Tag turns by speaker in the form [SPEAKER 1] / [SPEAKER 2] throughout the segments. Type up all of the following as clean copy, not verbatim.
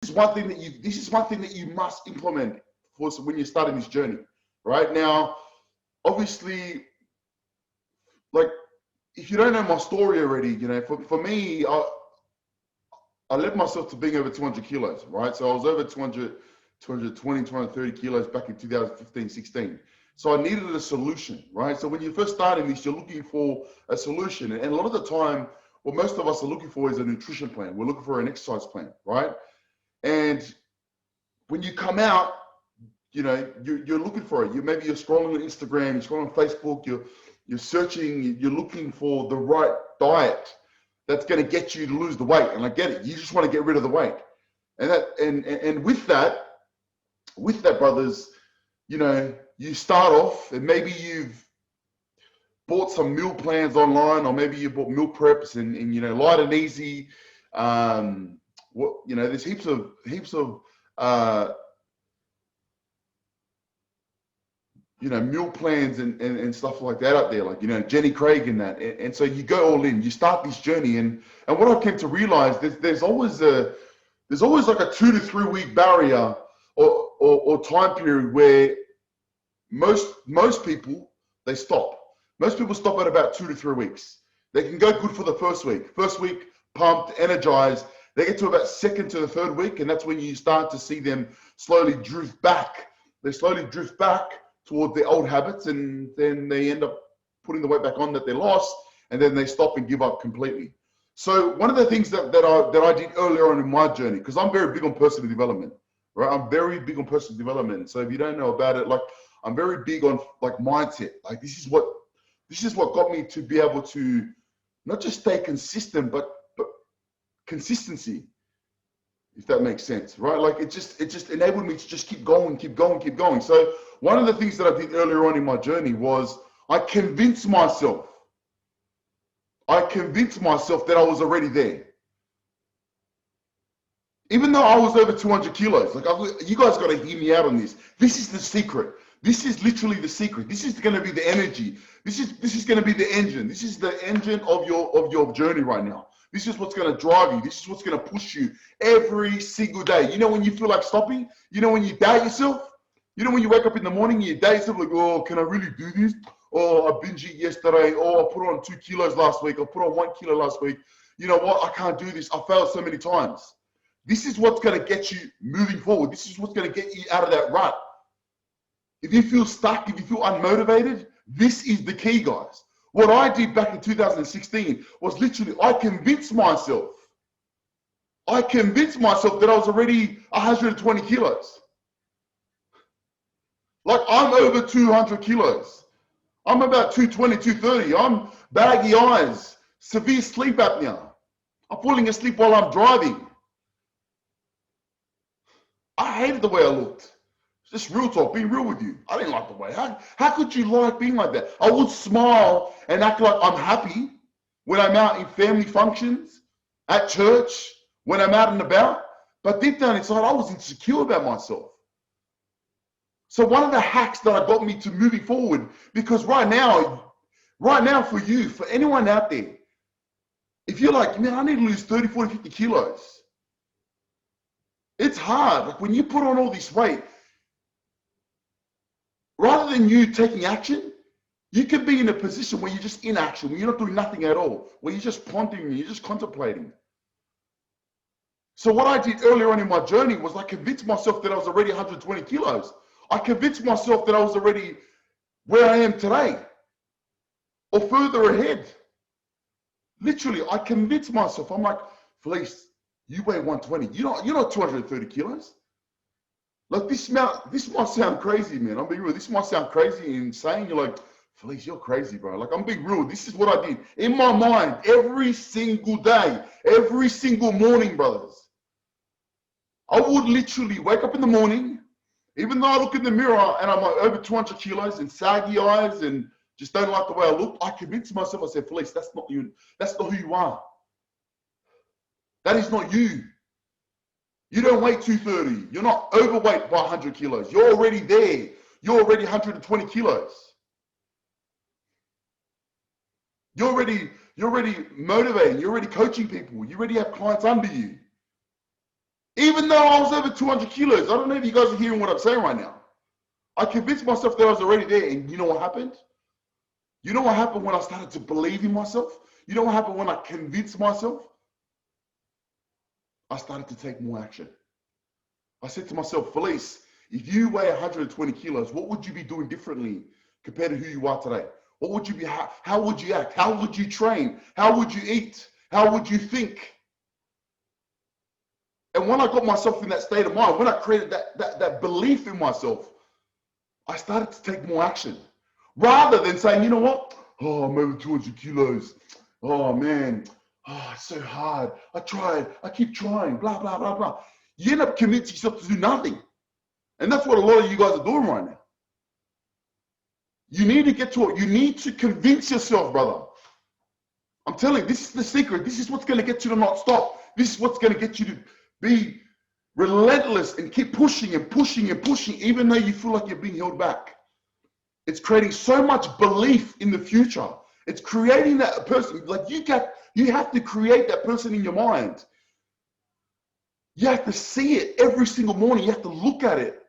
[SPEAKER 1] is one thing that you must implement for when you're starting this journey. Right now, obviously, like if you don't know my story already, for me, I led myself to being over 200 kilos, right? So I was over 200, 220, 230 kilos back in 2015, 16. So I needed a solution, right? So when you're first starting this, you're looking for a solution. And a lot of the time, what most of us are looking for is a nutrition plan. We're looking for an exercise plan, right? And when you come out, you're looking for it. Maybe you're scrolling on Instagram, you're scrolling on Facebook, you're searching, you're looking for the right diet that's going to get you to lose the weight. And I get it. You just want to get rid of the weight. And with that, brothers, you start off and maybe you've bought some meal plans online, or maybe you bought meal preps and light and easy. There's heaps of meal plans and stuff like that out there, like, Jenny Craig and that. And so you go all in, you start this journey. And what I came to realize, there's always like a 2 to 3 week barrier or time period where most people, they stop. Most people stop at about 2 to 3 weeks. They can go good for the first week. First week, pumped, energized. They get to about second to the third week, and that's when you start to see them slowly drift back. They slowly drift back toward their old habits, and then they end up putting the weight back on that they lost, and then they stop and give up completely. So one of the things that I did earlier on in my journey, because I'm very big on personal development, right? I'm very big on personal development. So if you don't know about it, like, I'm very big on like mindset. Like this is what got me to be able to not just stay consistent, but consistency, if that makes sense, right? Like it just enabled me to just keep going. So one of the things that I did earlier on in my journey was I convinced myself that I was already there. Even though I was over 200 kilos, like, you guys got to hear me out on this. This is the secret. This is literally the secret. This is going to be the energy. This is going to be the engine. This is the engine of your journey right now. This is what's going to drive you. This is what's going to push you every single day. You know when you feel like stopping? You know when you doubt yourself? You know when you wake up in the morning and you doubt yourself, like, oh, can I really do this? Oh, I binge eat yesterday. Oh, I put on 2 kilos last week. I put on 1 kilo last week. You know what? I can't do this. I failed so many times. This is what's going to get you moving forward. This is what's going to get you out of that rut. If you feel stuck, if you feel unmotivated, this is the key, guys. What I did back in 2016 was literally, I convinced myself that I was already 120 kilos. Like, I'm over 200 kilos. I'm about 220, 230. I'm baggy eyes, severe sleep apnea. I'm falling asleep while I'm driving. I hated the way I looked. Just real talk, being real with you. I didn't like the way. How could you like being like that? I would smile and act like I'm happy when I'm out in family functions, at church, when I'm out and about. But deep down inside, I was insecure about myself. So one of the hacks that got me to moving forward, because right now for you, for anyone out there, if you're like, man, I need to lose 30, 40, 50 kilos. It's hard. Like, when you put on all this weight, rather than you taking action, you could be in a position where you're just in action, where you're not doing nothing at all, where you're just pondering, you're just contemplating. So what I did earlier on in my journey was I convinced myself that I was already 120 kilos. I convinced myself that I was already where I am today, or further ahead. Literally, I convinced myself. I'm like, Felice, you weigh 120. You're not 230 kilos. Like, this might sound crazy, man. I'm being real. This might sound crazy and insane. You're like, Felice, you're crazy, bro. Like, I'm being real. This is what I did in my mind every single day, every single morning, brothers. I would literally wake up in the morning, even though I look in the mirror and I'm like over 200 kilos and saggy eyes and just don't like the way I look, I convinced myself, I said, Felice, that's not you. That's not who you are. That is not you. You don't weigh 230. You're not overweight by 100 kilos. You're already there. You're already 120 kilos. You're already motivating. You're already coaching people. You already have clients under you. Even though I was over 200 kilos. I don't know if you guys are hearing what I'm saying right now. I convinced myself that I was already there. And you know what happened? You know what happened when I started to believe in myself? You know what happened when I convinced myself? I started to take more action. I said to myself, Felice, if you weigh 120 kilos, what would you be doing differently compared to who you are today? What would you be, how would you act? How would you train? How would you eat? How would you think? And when I got myself in that state of mind, when I created that belief in myself, I started to take more action. Rather than saying, you know what? Oh, I'm over 200 kilos. Oh, man. Oh, it's so hard. I tried. I keep trying. Blah, blah, blah, blah. You end up convincing yourself to do nothing. And that's what a lot of you guys are doing right now. You need to get to it. You need to convince yourself, brother. I'm telling you, this is the secret. This is what's going to get you to not stop. This is what's going to get you to be relentless and keep pushing and pushing and pushing, even though you feel like you're being held back. It's creating so much belief in the future. It's creating that person. Like you have to create that person in your mind. You have to see it every single morning. You have to look at it.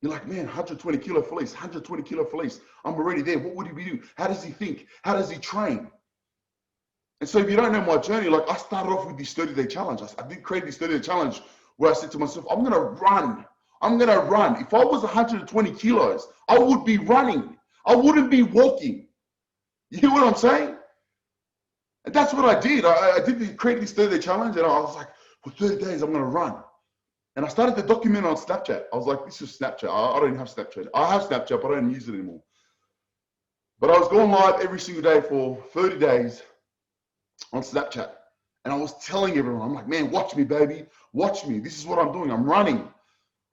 [SPEAKER 1] You're like, man, 120 kilo Felice, 120 kilo Felice. I'm already there. What would he be doing? How does he think? How does he train? And so if you don't know my journey, like I started off with this 30-day challenge. I did create this 30-day challenge where I said to myself, I'm going to run. I'm going to run. If I was 120 kilos, I would be running. I wouldn't be walking. You hear what I'm saying? And that's what I did. I did create this 30-day challenge, and I was like, for 30 days, I'm going to run. And I started to document on Snapchat. I was like, this is Snapchat. I don't even have Snapchat. I have Snapchat, but I don't use it anymore. But I was going live every single day for 30 days on Snapchat. And I was telling everyone, I'm like, man, watch me, baby. Watch me. This is what I'm doing. I'm running.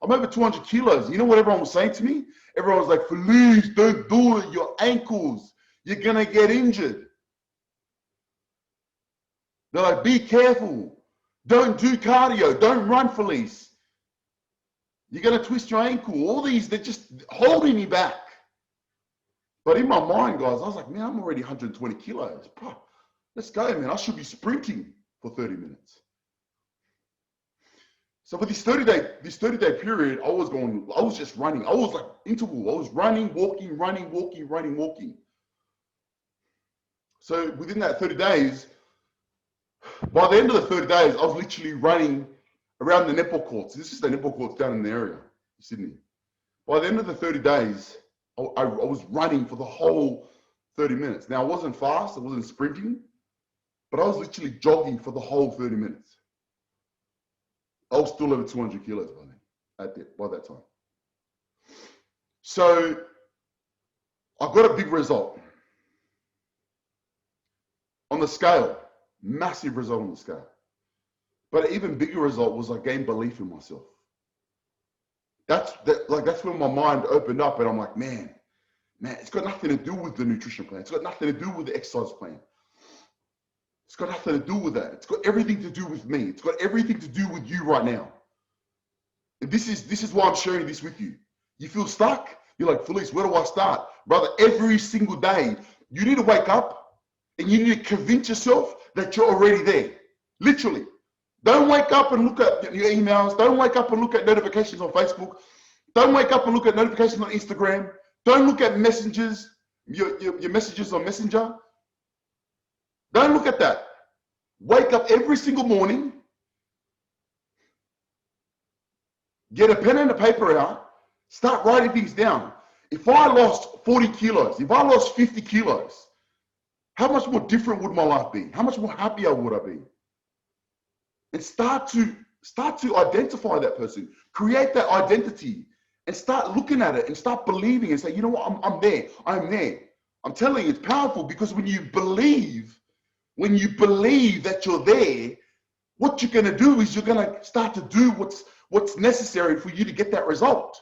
[SPEAKER 1] I'm over 200 kilos. You know what everyone was saying to me? Everyone was like, Felice, don't do it. Your ankles. You're going to get injured. They're like, be careful. Don't do cardio. Don't run, Felice. You're going to twist your ankle. All these, they're just holding me back. But in my mind, guys, I was like, man, I'm already 120 kilos. Bro, let's go, man. I should be sprinting for 30 minutes. So for this 30-day period, I was just running. I was like interval. I was running, walking, running, walking, running, walking. So within that 30 days, by the end of the 30 days, I was literally running around the netball courts. This is the netball courts down in the area, Sydney. By the end of the 30 days, I was running for the whole 30 minutes. Now, I wasn't fast. I wasn't sprinting. But I was literally jogging for the whole 30 minutes. I was still over 200 kilos by that time. So I got a big result. On the scale, massive result on the scale. But an even bigger result was I gained belief in myself. That's when my mind opened up and I'm like, man, it's got nothing to do with the nutrition plan. It's got nothing to do with the exercise plan. It's got nothing to do with that. It's got everything to do with me. It's got everything to do with you right now. And this is why I'm sharing this with you. You feel stuck? You're like, Felice, where do I start? Brother, every single day, you need to wake up and you need to convince yourself that you're already there. Literally. Don't wake up and look at your emails. Don't wake up and look at notifications on Facebook. Don't wake up and look at notifications on Instagram. Don't look at messages, your messages on Messenger. Don't look at that. Wake up every single morning. Get a pen and a paper out. Start writing things down. If I lost 40 kilos, if I lost 50 kilos, how much more different would my life be? How much more happier would I be? And start to identify that person, create that identity, and start looking at it and start believing and say, you know what, I'm there. I'm telling you, it's powerful because when you believe that you're there, what you're gonna do is you're gonna start to do what's necessary for you to get that result.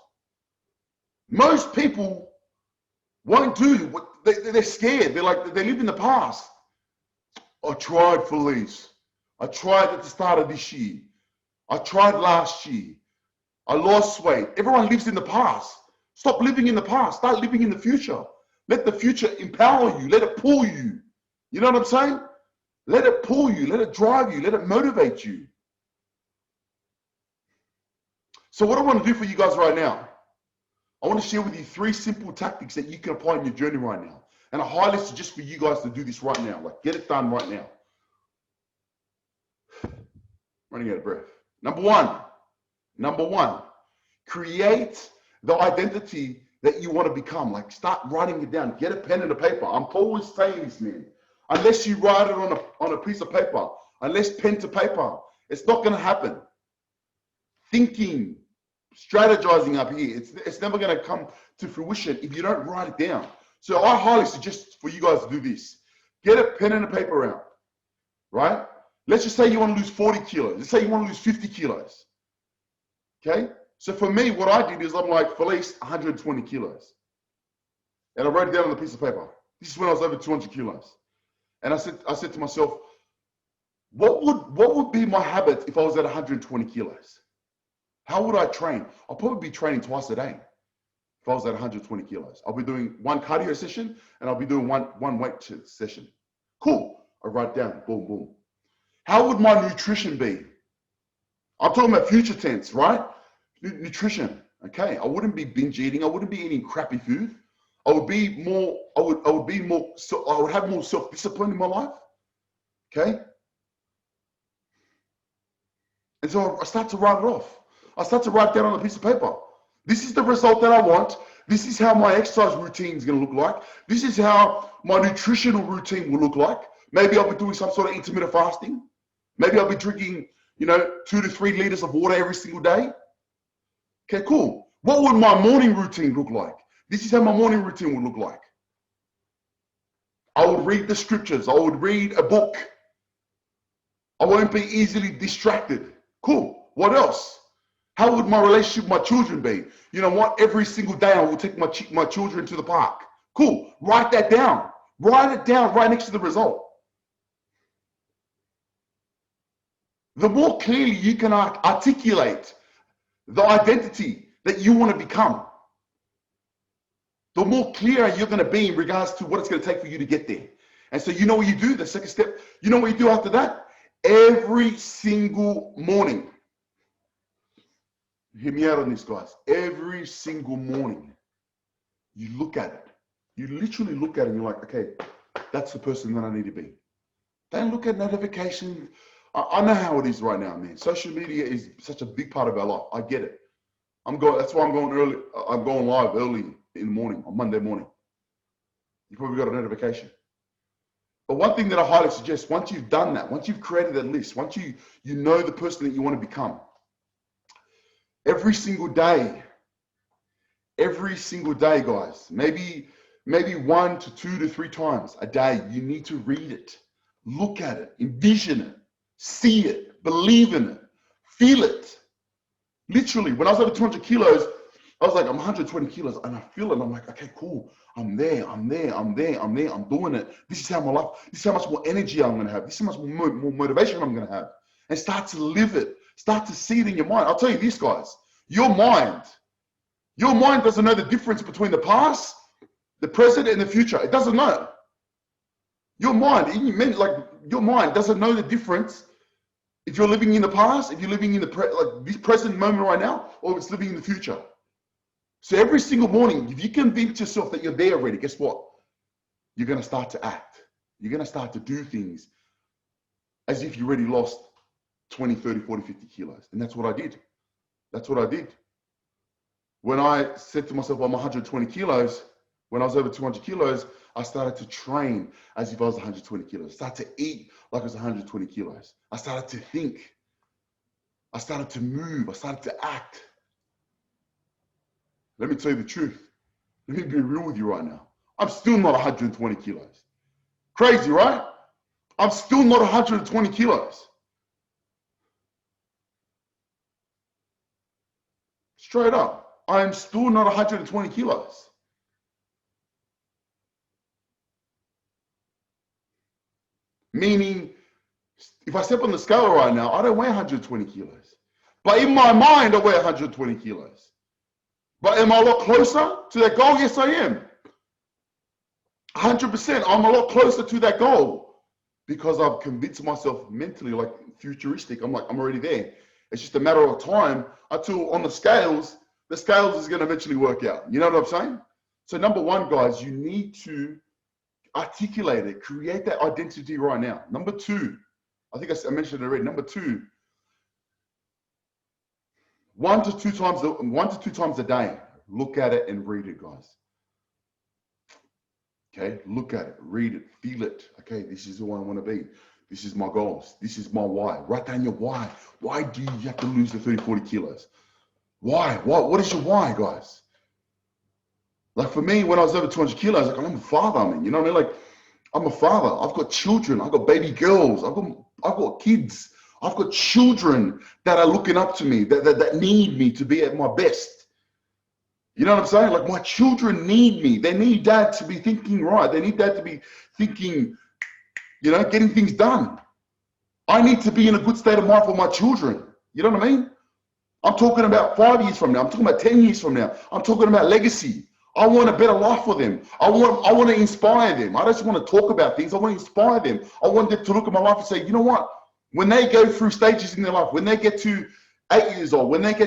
[SPEAKER 1] Most people won't do what they're scared. They live in the past. I tried, Felice. I tried at the start of this year. I tried last year. I lost weight. Everyone lives in the past. Stop living in the past. Start living in the future. Let the future empower you. Let it pull you. You know what I'm saying? Let it pull you. Let it drive you. Let it motivate you. So what I want to do for you guys right now, I want to share with you 3 simple tactics that you can apply in your journey right now. And I highly suggest for you guys to do this right now. Like, get it done right now. Running out of breath. Number one, create the identity that you want to become. Like, start writing it down. Get a pen and a paper. I'm always saying this, man. Unless you write it on a piece of paper, unless pen to paper, it's not going to happen. Thinking, strategizing up here, it's never going to come to fruition if you don't write it down. So I highly suggest for you guys to do this. Get a pen and a paper out, right? Let's just say you want to lose 40 kilos. Let's say you want to lose 50 kilos. Okay? So for me, what I did is I'm like, Felice, 120 kilos. And I wrote it down on a piece of paper. This is when I was over 200 kilos. And I said to myself, what would be my habit if I was at 120 kilos? How would I train? I'll probably be training twice a day if I was at 120 kilos. I'll be doing 1 cardio session and I'll be doing one weight session. Cool. I write down, boom, boom. How would my nutrition be? I'm talking about future tense, right? Nutrition, okay? I wouldn't be binge eating. I wouldn't be eating crappy food. I would have more self-discipline in my life, okay? And so I start to write it off. I start to write down on a piece of paper. This is the result that I want. This is how my exercise routine is going to look like. This is how my nutritional routine will look like. Maybe I'll be doing some sort of intermittent fasting. Maybe I'll be drinking, 2 to 3 liters of water every single day. Okay, cool. What would my morning routine look like? This is how my morning routine would look like. I would read the scriptures. I would read a book. I won't be easily distracted. Cool. What else? How would my relationship with my children be? You know what? Every single day I will take my children to the park. Cool. Write that down. Write it down right next to the result. The more clearly you can articulate the identity that you want to become, the more clearer you're going to be in regards to what it's going to take for you to get there. And so you know what you do, the second step, you know what you do after that? Every single morning, hear me out on this, guys. Every single morning, you look at it. You literally look at it and you're like, okay, that's the person that I need to be. Don't look at notifications. I know how it is right now, man. Social media is such a big part of our life. I get it. That's why I'm going early. I'm going live early in the morning, on Monday morning. You probably got a notification. But one thing that I highly suggest, once you've done that, once you've created that list, once you know the person that you want to become, every single day, guys, maybe 1 to 2 to 3 times a day, you need to read it, look at it, envision it, see it, believe in it, feel it. Literally, when I was over 200 kilos, I was like, I'm 120 kilos, and I feel it, and I'm like, okay, cool. I'm there, I'm doing it. This is how my life, this is how much more energy I'm going to have. This is how much more motivation I'm going to have. And start to live it. Start to see it in your mind. I'll tell you this, guys. Your mind doesn't know the difference between the past, the present, and the future. It doesn't know. Your mind doesn't know the difference if you're living in the past, if you're living in this present moment right now, or if it's living in the future. So every single morning, if you convince yourself that you're there already, guess what? You're going to start to act. You're going to start to do things as if you already lost 20, 30, 40, 50 kilos. And that's what I did. When I said to myself, I'm 120 kilos, when I was over 200 kilos, I started to train as if I was 120 kilos. I started to eat like I was 120 kilos. I started to think. I started to move. I started to act. Let me tell you the truth. Let me be real with you right now. I'm still not 120 kilos. Crazy, right? I'm still not 120 kilos. Straight up. I am still not 120 kilos. Meaning, if I step on the scale right now, I don't weigh 120 kilos. But in my mind, I weigh 120 kilos. But am I a lot closer to that goal? Yes, I am. 100%. I'm a lot closer to that goal because I've convinced myself mentally, like futuristic. I'm like, I'm already there. It's just a matter of time until on the scales is going to eventually work out. You know what I'm saying? So number one, guys, you need to articulate it, create that identity right now. Number two, I think I mentioned it already. Number two, one to two times a day, look at it and read it, guys. Okay, look at it, read it, feel it. Okay, this is who I want to be. This is my goals. This is my why. Write down your why. Why do you have to lose the 30, 40 kilos? Why? What is your why, guys? Like for me, when I was over 200 kilos, like I'm a father, I mean, you know what I mean? Like I'm a father. I've got children. I've got baby girls. I've got kids. I've got children that are looking up to me, that need me to be at my best. You know what I'm saying? Like my children need me. They need dad to be thinking right. They need dad to be thinking, you know, getting things done. I need to be in a good state of mind for my children. You know what I mean? I'm talking about 5 years from now. I'm talking about 10 years from now. I'm talking about legacy. I want a better life for them. I want to inspire them. I don't just want to talk about things. I want to inspire them. I want them to look at my life and say, you know what? When they go through stages in their life, when they get to 8 years old, when they go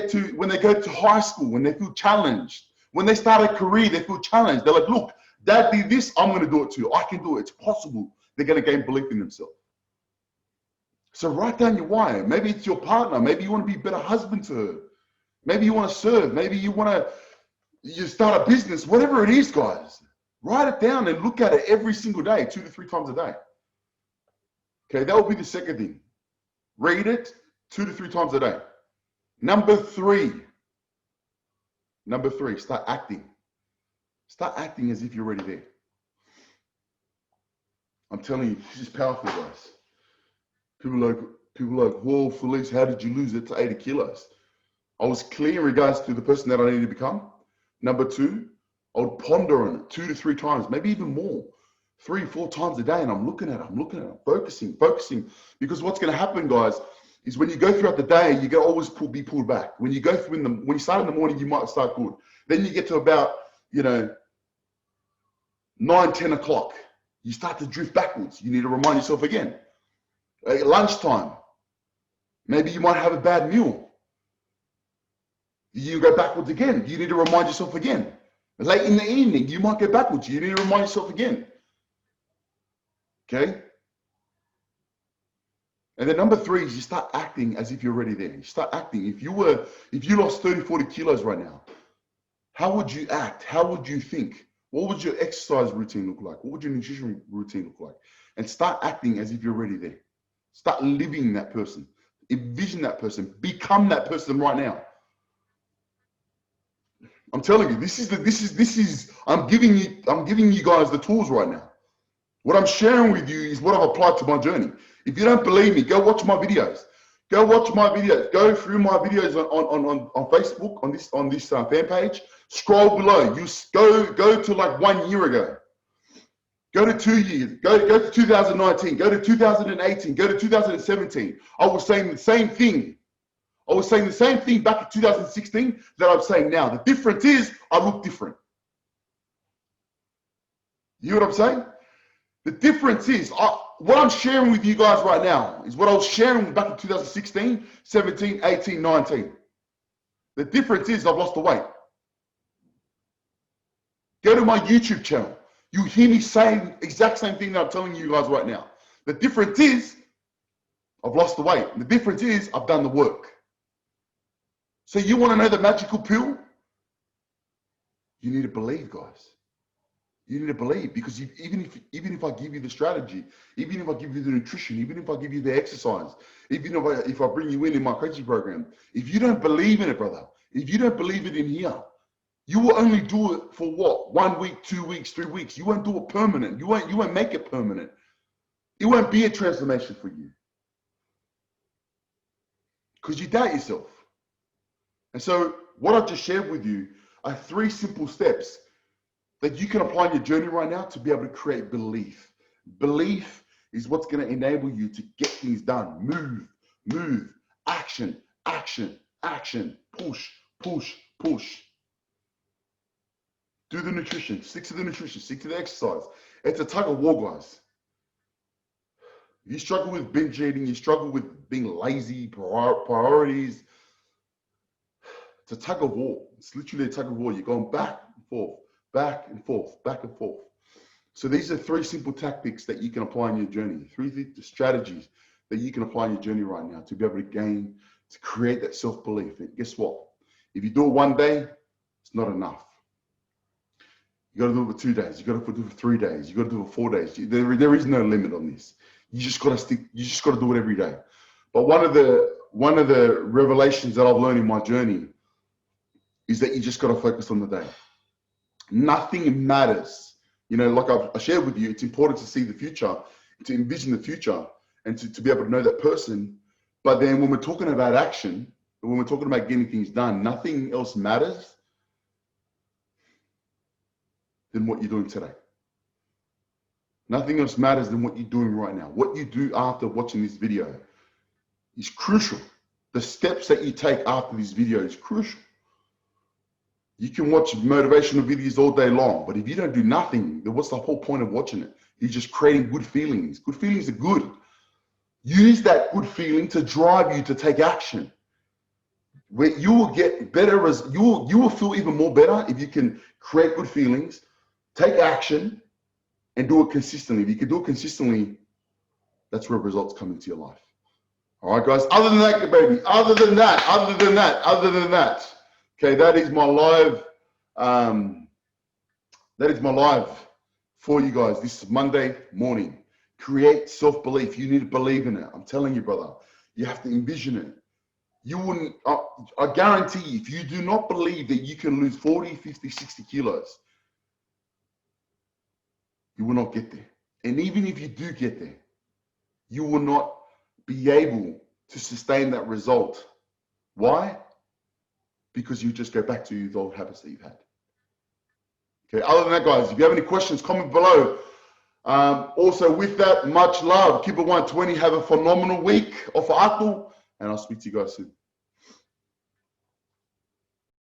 [SPEAKER 1] to high school, when they feel challenged, when they start a career, they feel challenged. They're like, look, dad did this, I'm going to do it too. I can do it. It's possible. They're going to gain belief in themselves. So write down your why. Maybe it's your partner. Maybe you want to be a better husband to her. Maybe you want to serve. Maybe you start a business. Whatever it is, guys. Write it down and look at it every single day, 2 to 3 times a day. Okay, that will be the second thing. Read it 2 to 3 times a day. Number three, start acting. Start acting as if you're already there. I'm telling you, this is powerful, guys. People are like, whoa, Felice, how did you lose it to 80 kilos? I was clear in regards to the person that I needed to become. Number two, I would ponder on it 2 to 3 times, maybe even more, 3, 4 times a day. And I'm looking at it, focusing. Because what's going to happen, guys, is when you go throughout the day, you're going to always be pulled back. When you go through when you start in the morning, you might start good. Then you get to about, 9, 10 o'clock. You start to drift backwards. You need to remind yourself again. At lunchtime, maybe you might have a bad meal. You go backwards again. You need to remind yourself again. Late in the evening, you might get backwards. You need to remind yourself again. Okay? And then number three is you start acting as if you're already there. You start acting. If you lost 30, 40 kilos right now, how would you act? How would you think? What would your exercise routine look like? What would your nutrition routine look like? And start acting as if you're already there. Start living that person. Envision that person. Become that person right now. I'm telling you, I'm giving you guys the tools right now. What I'm sharing with you is what I've applied to my journey. If you don't believe me, go watch my videos. Go watch my videos. Go through my videos on Facebook, on this fan page. Scroll below. You go to like 1 year ago. Go to 2 years. Go to 2019. Go to 2018. Go to 2017. I was saying the same thing. I was saying the same thing back in 2016 that I'm saying now. The difference is I look different. You know what I'm saying? The difference is what I'm sharing with you guys right now is what I was sharing back in 2016, 17, 18, 19. The difference is I've lost the weight. Go to my YouTube channel. You hear me saying exact same thing that I'm telling you guys right now. The difference is I've lost the weight. The difference is I've done the work. So you want to know the magical pill? You need to believe, guys. You need to believe, because even if I give you the strategy, even if I give you the nutrition, even if I give you the exercise, even if I bring you in my coaching program, if you don't believe in it, brother, if you don't believe it in here, you will only do it for what? 1 week, 2 weeks, 3 weeks. You won't do it permanent. You won't make it permanent. It won't be a transformation for you, because you doubt yourself. And so what I've just shared with you are 3 simple steps that you can apply in your journey right now to be able to create belief. Belief is what's going to enable you to get things done. Move, action, push. Do the nutrition, stick to the nutrition, stick to the exercise. It's a tug of war, guys. If you struggle with binge eating, you struggle with being lazy, priorities, it's a tug of war. It's literally a tug of war. You're going back and forth, back and forth, back and forth. So these are 3 simple tactics that you can apply in your journey, 3 strategies that you can apply in your journey right now to be able to gain, to create that self-belief. And guess what? If you do it one day, it's not enough. You got to do it for 2 days. You got to do it for 3 days. You got to do it for 4 days. There is no limit on this. You just got to stick. You just got to do it every day. But one of the revelations that I've learned in my journey is that you just got to focus on the day. Nothing matters. You know, like I shared with you, it's important to see the future, to envision the future, and to be able to know that person. But then when we're talking about action, when we're talking about getting things done, nothing else matters than what you're doing today. Nothing else matters than what you're doing right now. What you do after watching this video is crucial. The steps that you take after this video is crucial. You can watch motivational videos all day long, but if you don't do nothing, then what's the whole point of watching it? You're just creating good feelings. Good feelings are good. Use that good feeling to drive you to take action. Where you will get better, you will feel even more better if you can create good feelings, take action, and do it consistently. If you can do it consistently, that's where results come into your life. All right, guys. Other than that, baby. Other than that. Okay, that is my live. That is my live for you guys. This is Monday morning. Create self-belief. You need to believe in it. I'm telling you, brother. You have to envision it. You wouldn't. I guarantee you, if you do not believe that you can lose 40, 50, 60 kilos, you will not get there. And even if you do get there, you will not be able to sustain that result. Why? Because you just go back to the old habits that you've had. Okay, other than that, guys, if you have any questions, comment below. Also, with that, much love. Keep it 120. Have a phenomenal week. Ofa aku, and I'll speak to you guys soon.